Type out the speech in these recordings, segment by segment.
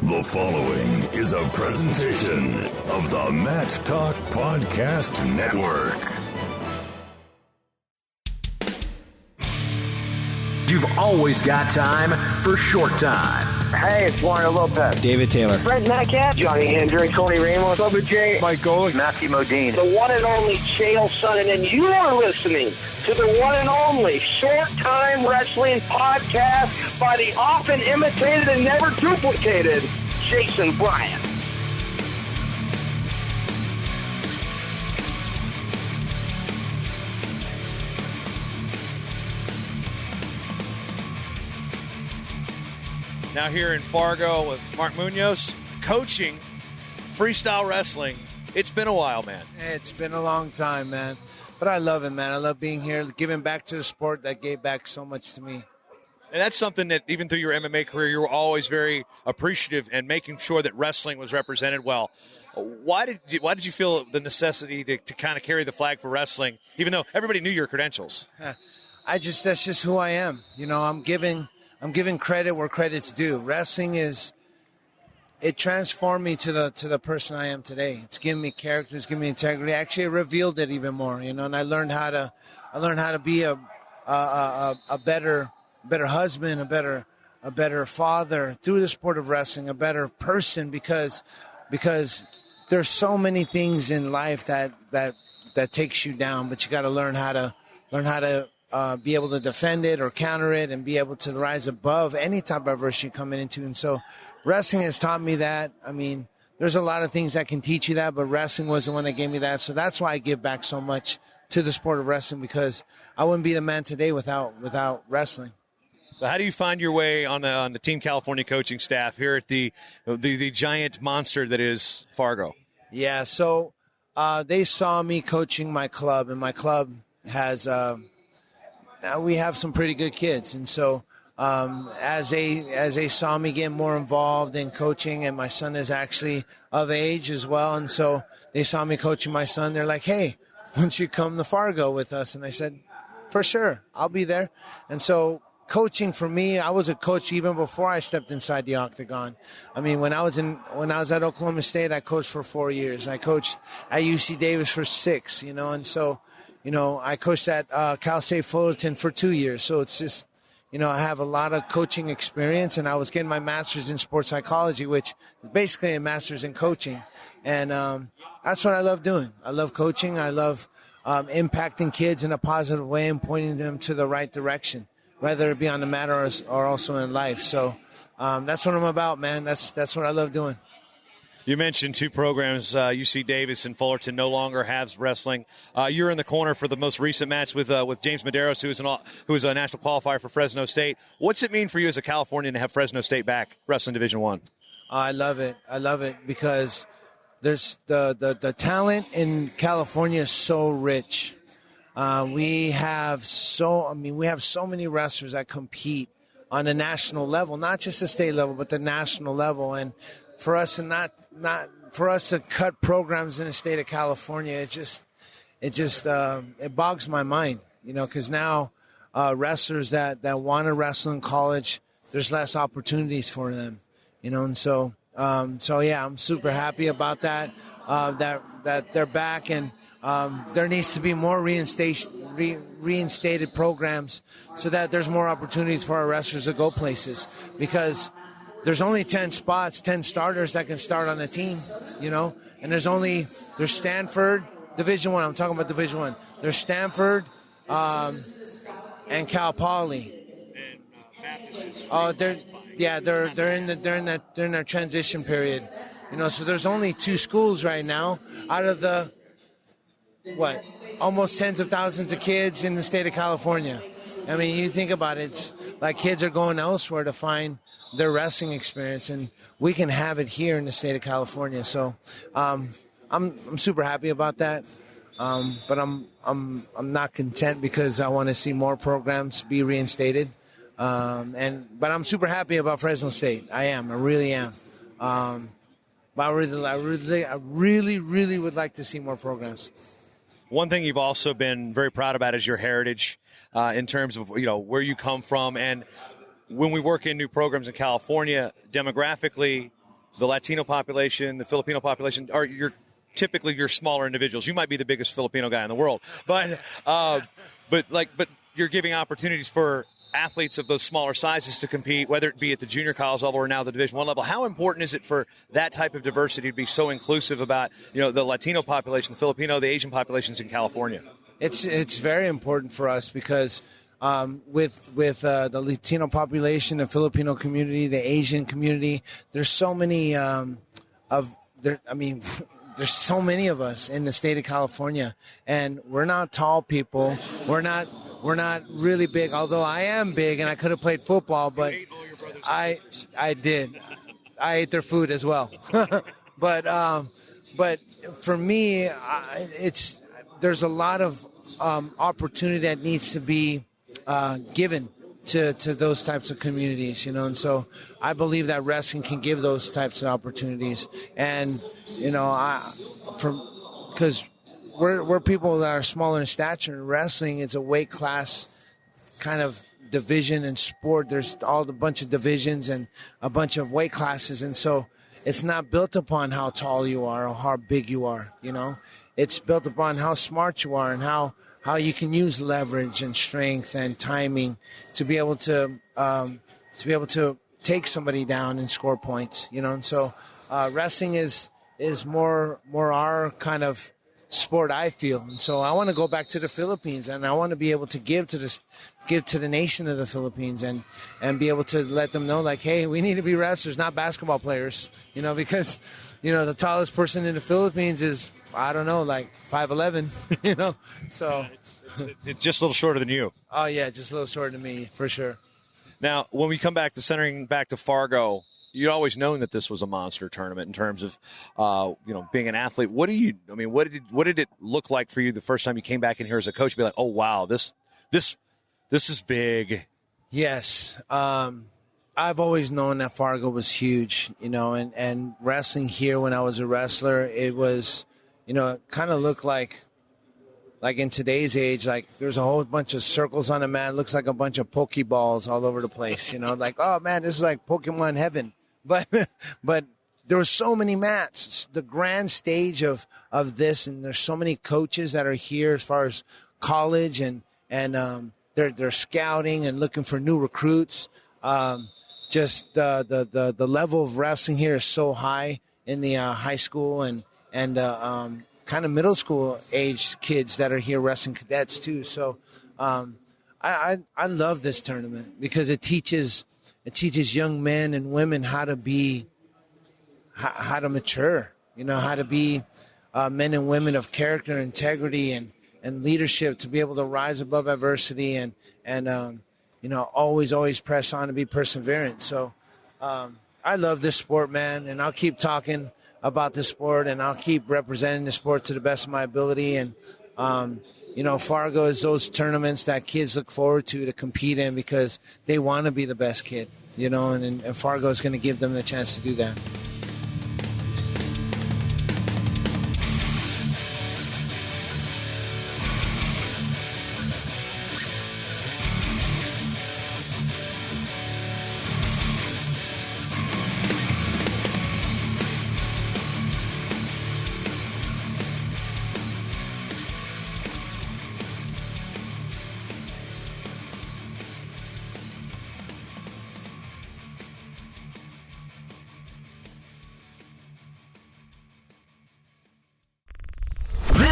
The following is a presentation of the Mat Talk Podcast Network. You've always got time for short time. Hey, it's Warren Lopez. David Taylor. Brent Metcalf. Johnny Hendricks. Tony Ramos. Bubba J. Mike Golick. Matthew Modine. The one and only Chael Sonnen. And you are listening to the one and only Short Time Wrestling Podcast by the often imitated and never duplicated Jason Bryant. Now here in Fargo with Mark Munoz, coaching freestyle wrestling. It's been a while, man. It's been a long time, man. But I love it, man. I love being here, giving back to the sport that gave back so much to me. And that's something that even through your MMA career, you were always very appreciative and making sure that wrestling was represented well. Why did you feel the necessity to kind of carry the flag for wrestling, even though everybody knew your credentials? That's just who I am. You know, I'm giving credit where credit's due. Wrestling it transformed me to the person I am today. It's given me character, it's given me integrity. Actually, it revealed it even more, you know, and I learned how to be a better husband, a better father through the sport of wrestling, a better person because there's so many things in life that takes you down, but you got to learn how to be able to defend it or counter it and be able to rise above any type of adversity you're coming into. And so wrestling has taught me that. I mean, there's a lot of things that can teach you that, but wrestling was the one that gave me that. So that's why I give back so much to the sport of wrestling, because I wouldn't be the man today without wrestling. So how do you find your way on the Team California coaching staff here at the giant monster that is Fargo? Yeah, so they saw me coaching my club, and my club has now we have some pretty good kids. And so as they saw me get more involved in coaching, and my son is actually of age as well, and so they saw me coaching my son, they're like, hey, why don't you come to Fargo with us? And I said, for sure, I'll be there. And so coaching for me, I was a coach even before I stepped inside the octagon. I mean, when I was at Oklahoma State, I coached for 4 years. I coached at UC Davis for 6, you know, and so, you know, I coached at Cal State Fullerton for 2 years. So it's just, you know, I have a lot of coaching experience, and I was getting my master's in sports psychology, which is basically a master's in coaching. And that's what I love doing. I love coaching. I love impacting kids in a positive way and pointing them to the right direction, whether it be on the mat or also in life. So that's what I'm about, man. That's what I love doing. You mentioned two programs, UC Davis and Fullerton no longer has wrestling. You're in the corner for the most recent match with James Medeiros, who is a national qualifier for Fresno State. What's it mean for you as a Californian to have Fresno State back wrestling Division I? I love it. I love it because there's the talent in California is so rich. We have so many wrestlers that compete on a national level, not just the state level, but the national level. And for us to cut programs in the state of California, it bogs my mind, you know, because now wrestlers that want to wrestle in college, there's less opportunities for them, you know. And so yeah, I'm super happy about that. That they're back, and there needs to be more reinstated programs so that there's more opportunities for our wrestlers to go places, because there's only 10 spots, 10 starters that can start on a team, you know, and there's Stanford, Division I. I'm talking about Division I. There's Stanford and Cal Poly. Oh, they're in their transition period, you know. So there's only 2 schools right now out of the almost tens of thousands of kids in the state of California. I mean, you think about it, it's like kids are going elsewhere to find their wrestling experience, and we can have it here in the state of California. So I'm super happy about that. But I'm not content, because I want to see more programs be reinstated. But I'm super happy about Fresno State. I really am. But I really would like to see more programs. One thing you've also been very proud about is your heritage in terms of, you know, where you come from. And when we work in new programs in California, demographically, the Latino population, the Filipino population, are typically you're smaller individuals. You might be the biggest Filipino guy in the world, but you're giving opportunities for athletes of those smaller sizes to compete, whether it be at the junior college level or now the Division I level. How important is it for that type of diversity to be so inclusive about, the Latino population, the Filipino, the Asian populations in California? It's very important for us because with the Latino population, the Filipino community, the Asian community, there's so many there's so many of us in the state of California, and we're not tall people. We're not really big, although I am big and I could have played football, but I did. I ate their food as well. But for me, there's a lot of opportunity that needs to be given to those types of communities, and so I believe that wrestling can give those types of opportunities. And because we're people that are smaller in stature, in wrestling it's a weight class kind of division in sport. There's a bunch of divisions and a bunch of weight classes, and so it's not built upon how tall you are or how big you are. It's built upon how smart you are and how you can use leverage and strength and timing to be able to take somebody down and score points. And so wrestling is more our kind of sport, I feel. And so I want to go back to the Philippines, and I want to be able to give to the nation of the Philippines and be able to let them know, like, hey, we need to be wrestlers, not basketball players, because the tallest person in the Philippines is, I don't know, like 5'11", so it's just a little shorter than you. Oh yeah, just a little shorter than me for sure. Now, when we come back to centering back to Fargo, you'd always known that this was a monster tournament in terms of, being an athlete. What did it look like for you the first time you came back in here as a coach? Be like, oh wow, this is big. Yes, I've always known that Fargo was huge, and wrestling here when I was a wrestler, it was, it kind of looked like in today's age, like there's a whole bunch of circles on the mat. It looks like a bunch of Pokeballs all over the place, like, oh man, this is like Pokemon heaven. But there were so many mats. It's the grand stage of this, and there's so many coaches that are here as far as college, and they're scouting and looking for new recruits. Just the level of wrestling here is so high in the high school and kind of middle school age kids that are here, wrestling cadets too. So I love this tournament because it teaches young men and women how to mature, how to be men and women of character, integrity, and leadership, to be able to rise above adversity and always press on and be perseverant. So I love this sport, man, and I'll keep talking about the sport, and I'll keep representing the sport to the best of my ability. And Fargo is those tournaments that kids look forward to compete in because they want to be the best kid, and Fargo is going to give them the chance to do that.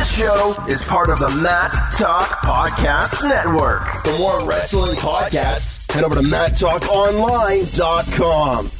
Show is part of the Matt Talk Podcast Network. For more wrestling podcasts, head over to MattTalkOnline.com.